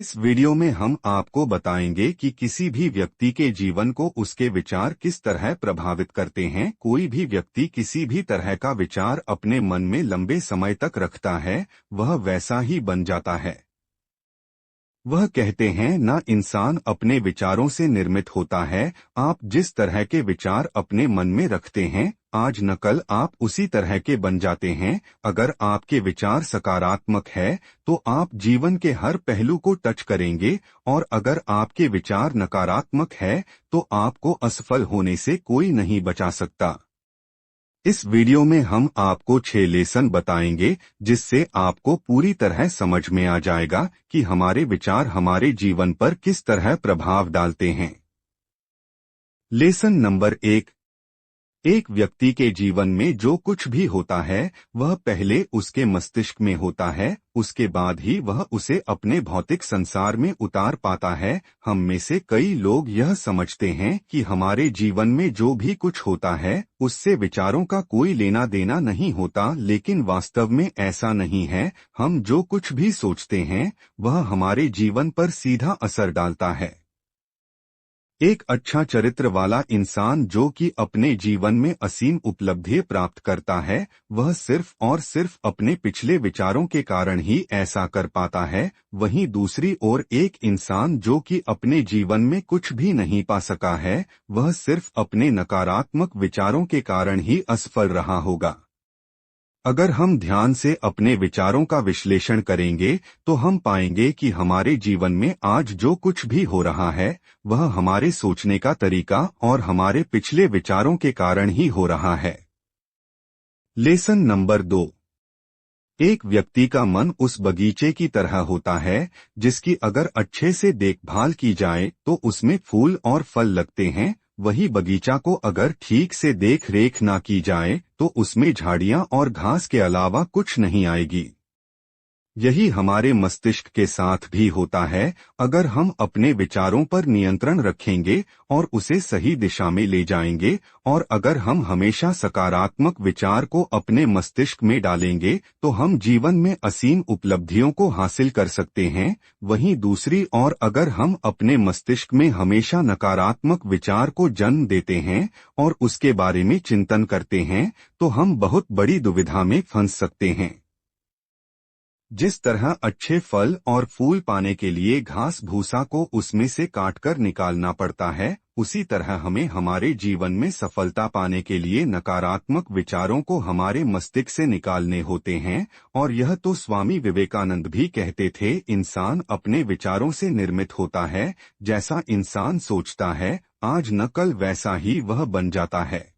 इस वीडियो में हम आपको बताएंगे कि किसी भी व्यक्ति के जीवन को उसके विचार किस तरह प्रभावित करते हैं। कोई भी व्यक्ति किसी भी तरह का विचार अपने मन में लंबे समय तक रखता है, वह वैसा ही बन जाता है। वह कहते हैं ना, इंसान अपने विचारों से निर्मित होता है। आप जिस तरह के विचार अपने मन में रखते हैं, आज न कल आप उसी तरह के बन जाते हैं। अगर आपके विचार सकारात्मक है तो आप जीवन के हर पहलू को टच करेंगे, और अगर आपके विचार नकारात्मक है तो आपको असफल होने से कोई नहीं बचा सकता। इस वीडियो में हम आपको 6 लेसन बताएंगे जिससे आपको पूरी तरह समझ में आ जाएगा कि हमारे विचार हमारे जीवन पर किस तरह प्रभाव डालते हैं। Lesson number 1। एक व्यक्ति के जीवन में जो कुछ भी होता है वह पहले उसके मस्तिष्क में होता है, उसके बाद ही वह उसे अपने भौतिक संसार में उतार पाता है। हम में से कई लोग यह समझते हैं कि हमारे जीवन में जो भी कुछ होता है उससे विचारों का कोई लेना देना नहीं होता, लेकिन वास्तव में ऐसा नहीं है। हम जो कुछ भी सोचते हैं वह हमारे जीवन पर सीधा असर डालता है। एक अच्छा चरित्र वाला इंसान जो कि अपने जीवन में असीम उपलब्धियां प्राप्त करता है, वह सिर्फ और सिर्फ अपने पिछले विचारों के कारण ही ऐसा कर पाता है। वहीं दूसरी ओर एक इंसान जो कि अपने जीवन में कुछ भी नहीं पा सका है, वह सिर्फ अपने नकारात्मक विचारों के कारण ही असफल रहा होगा। अगर हम ध्यान से अपने विचारों का विश्लेषण करेंगे तो हम पाएंगे कि हमारे जीवन में आज जो कुछ भी हो रहा है वह हमारे सोचने का तरीका और हमारे पिछले विचारों के कारण ही हो रहा है। Lesson number 2। एक व्यक्ति का मन उस बगीचे की तरह होता है जिसकी अगर अच्छे से देखभाल की जाए तो उसमें फूल और फल लगते हैं। वही बगीचा को अगर ठीक से देख रेख ना की जाए तो उसमें झाड़ियां और घास के अलावा कुछ नहीं आएगी। यही हमारे मस्तिष्क के साथ भी होता है। अगर हम अपने विचारों पर नियंत्रण रखेंगे और उसे सही दिशा में ले जाएंगे, और अगर हम हमेशा सकारात्मक विचार को अपने मस्तिष्क में डालेंगे तो हम जीवन में असीम उपलब्धियों को हासिल कर सकते हैं। वहीं दूसरी ओर अगर हम अपने मस्तिष्क में हमेशा नकारात्मक विचार को जन्म देते हैं और उसके बारे में चिंतन करते हैं तो हम बहुत बड़ी दुविधा में फंस सकते हैं। जिस तरह अच्छे फल और फूल पाने के लिए घास भूसा को उसमें से काटकर निकालना पड़ता है, उसी तरह हमें हमारे जीवन में सफलता पाने के लिए नकारात्मक विचारों को हमारे मस्तिष्क से निकालने होते हैं। और यह तो स्वामी विवेकानंद भी कहते थे, इंसान अपने विचारों से निर्मित होता है। जैसा इंसान सोचता है आज न कल वैसा ही वह बन जाता है।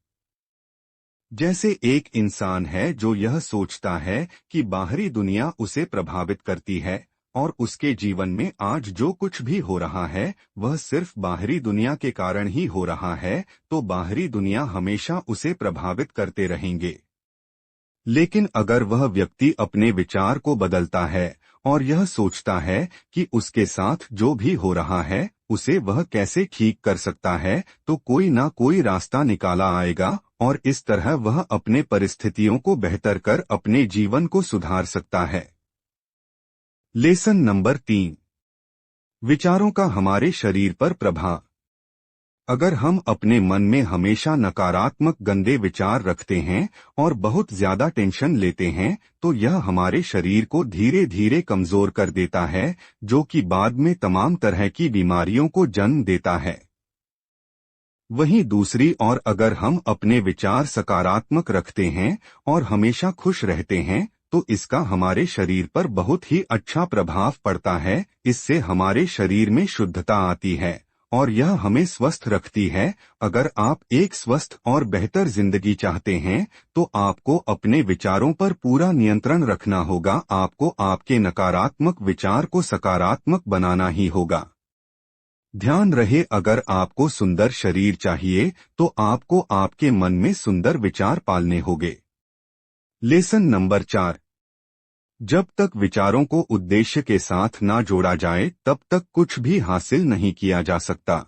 जैसे एक इंसान है जो यह सोचता है कि बाहरी दुनिया उसे प्रभावित करती है और उसके जीवन में आज जो कुछ भी हो रहा है वह सिर्फ बाहरी दुनिया के कारण ही हो रहा है, तो बाहरी दुनिया हमेशा उसे प्रभावित करते रहेंगे। लेकिन अगर वह व्यक्ति अपने विचार को बदलता है और यह सोचता है कि उसके साथ जो भी हो रहा है उसे वह कैसे ठीक कर सकता है, तो कोई ना कोई रास्ता निकाला आएगा और इस तरह वह अपने परिस्थितियों को बेहतर कर अपने जीवन को सुधार सकता है। Lesson number 3। विचारों का हमारे शरीर पर प्रभाव। अगर हम अपने मन में हमेशा नकारात्मक गंदे विचार रखते हैं और बहुत ज्यादा टेंशन लेते हैं तो यह हमारे शरीर को धीरे धीरे कमजोर कर देता है, जो कि बाद में तमाम तरह की बीमारियों को जन्म देता है। वहीं दूसरी ओर अगर हम अपने विचार सकारात्मक रखते हैं और हमेशा खुश रहते हैं तो इसका हमारे शरीर पर बहुत ही अच्छा प्रभाव पड़ता है। इससे हमारे शरीर में शुद्धता आती है और यह हमें स्वस्थ रखती है। अगर आप एक स्वस्थ और बेहतर जिंदगी चाहते हैं तो आपको अपने विचारों पर पूरा नियंत्रण रखना होगा। आपको आपके नकारात्मक विचार को सकारात्मक बनाना ही होगा। ध्यान रहे, अगर आपको सुंदर शरीर चाहिए तो आपको आपके मन में सुंदर विचार पालने होंगे। Lesson number 4। जब तक विचारों को उद्देश्य के साथ ना जोड़ा जाए तब तक कुछ भी हासिल नहीं किया जा सकता।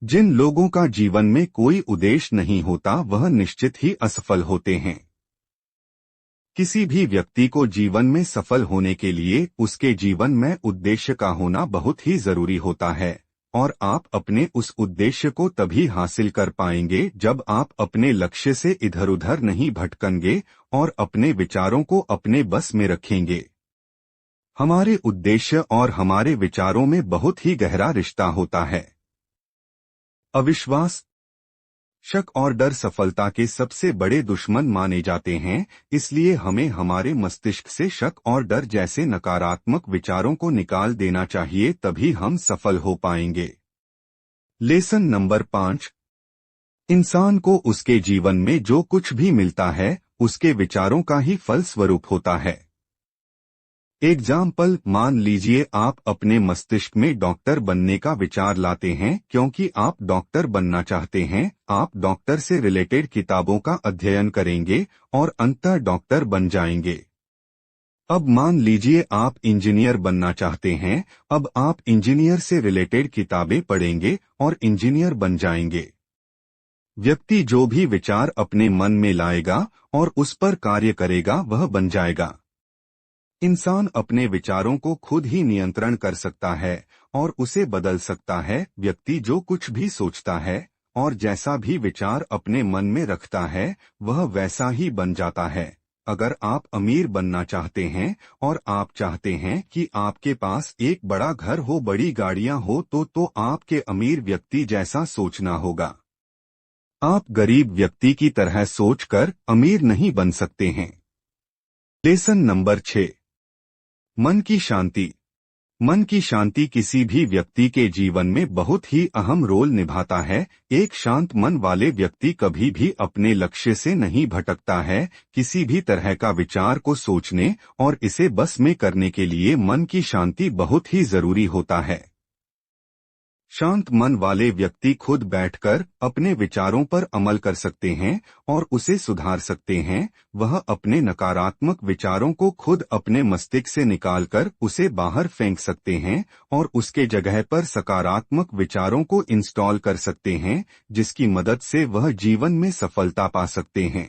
जिन लोगों का जीवन में कोई उद्देश्य नहीं होता वह निश्चित ही असफल होते हैं। किसी भी व्यक्ति को जीवन में सफल होने के लिए उसके जीवन में उद्देश्य का होना बहुत ही जरूरी होता है, और आप अपने उस उद्देश्य को तभी हासिल कर पाएंगे जब आप अपने लक्ष्य से इधर उधर नहीं भटकेंगे और अपने विचारों को अपने बस में रखेंगे। हमारे उद्देश्य और हमारे विचारों में बहुत ही गहरा रिश्ता होता है। अविश्वास, शक और डर सफलता के सबसे बड़े दुश्मन माने जाते हैं, इसलिए हमें हमारे मस्तिष्क से शक और डर जैसे नकारात्मक विचारों को निकाल देना चाहिए, तभी हम सफल हो पाएंगे। Lesson number 5। इंसान को उसके जीवन में जो कुछ भी मिलता है उसके विचारों का ही फल स्वरूप होता है। एग्जाम्पल, मान लीजिए आप अपने मस्तिष्क में डॉक्टर बनने का विचार लाते हैं क्योंकि आप डॉक्टर बनना चाहते हैं। आप डॉक्टर से रिलेटेड किताबों का अध्ययन करेंगे और अंततः डॉक्टर बन जाएंगे। अब मान लीजिए आप इंजीनियर बनना चाहते हैं। अब आप इंजीनियर से रिलेटेड किताबें पढ़ेंगे और इंजीनियर बन जाएंगे। व्यक्ति जो भी विचार अपने मन में लाएगा और उस पर कार्य करेगा वह बन जाएगा। इंसान अपने विचारों को खुद ही नियंत्रण कर सकता है और उसे बदल सकता है। व्यक्ति जो कुछ भी सोचता है और जैसा भी विचार अपने मन में रखता है वह वैसा ही बन जाता है। अगर आप अमीर बनना चाहते हैं और आप चाहते हैं कि आपके पास एक बड़ा घर हो, बड़ी गाड़ियां हो, तो आपके अमीर व्यक्ति जैसा सोचना होगा। आप गरीब व्यक्ति की तरह सोचकर अमीर नहीं बन सकते हैं। Lesson number 6। मन की शांति। मन की शांति किसी भी व्यक्ति के जीवन में बहुत ही अहम रोल निभाता है। एक शांत मन वाले व्यक्ति कभी भी अपने लक्ष्य से नहीं भटकता है। किसी भी तरह का विचार को सोचने और इसे बस में करने के लिए मन की शांति बहुत ही जरूरी होता है। शांत मन वाले व्यक्ति खुद बैठकर अपने विचारों पर अमल कर सकते हैं और उसे सुधार सकते हैं। वह अपने नकारात्मक विचारों को खुद अपने मस्तिष्क से निकालकर उसे बाहर फेंक सकते हैं और उसके जगह पर सकारात्मक विचारों को इंस्टॉल कर सकते हैं, जिसकी मदद से वह जीवन में सफलता पा सकते हैं।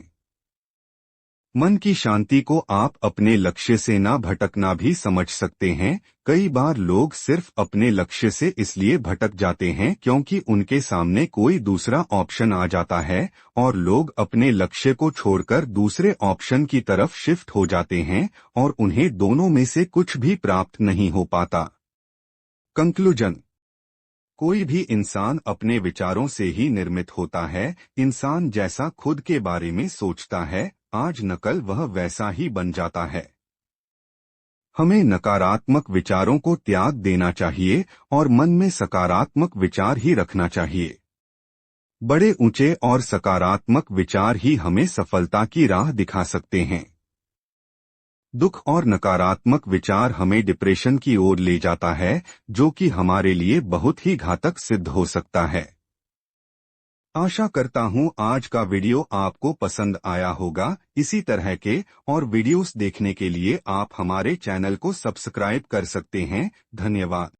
मन की शांति को आप अपने लक्ष्य से ना भटकना भी समझ सकते हैं। कई बार लोग सिर्फ अपने लक्ष्य से इसलिए भटक जाते हैं क्योंकि उनके सामने कोई दूसरा ऑप्शन आ जाता है और लोग अपने लक्ष्य को छोड़कर दूसरे ऑप्शन की तरफ शिफ्ट हो जाते हैं और उन्हें दोनों में से कुछ भी प्राप्त नहीं हो पाता। कंक्लूजन, कोई भी इंसान अपने विचारों से ही निर्मित होता है। इंसान जैसा खुद के बारे में सोचता है, आज न कल वह वैसा ही बन जाता है। हमें नकारात्मक विचारों को त्याग देना चाहिए और मन में सकारात्मक विचार ही रखना चाहिए। बड़े ऊंचे और सकारात्मक विचार ही हमें सफलता की राह दिखा सकते हैं। दुख और नकारात्मक विचार हमें डिप्रेशन की ओर ले जाता है, जो कि हमारे लिए बहुत ही घातक सिद्ध हो सकता है। आशा करता हूं आज का वीडियो आपको पसंद आया होगा। इसी तरह के और वीडियोस देखने के लिए आप हमारे चैनल को सब्सक्राइब कर सकते हैं। धन्यवाद।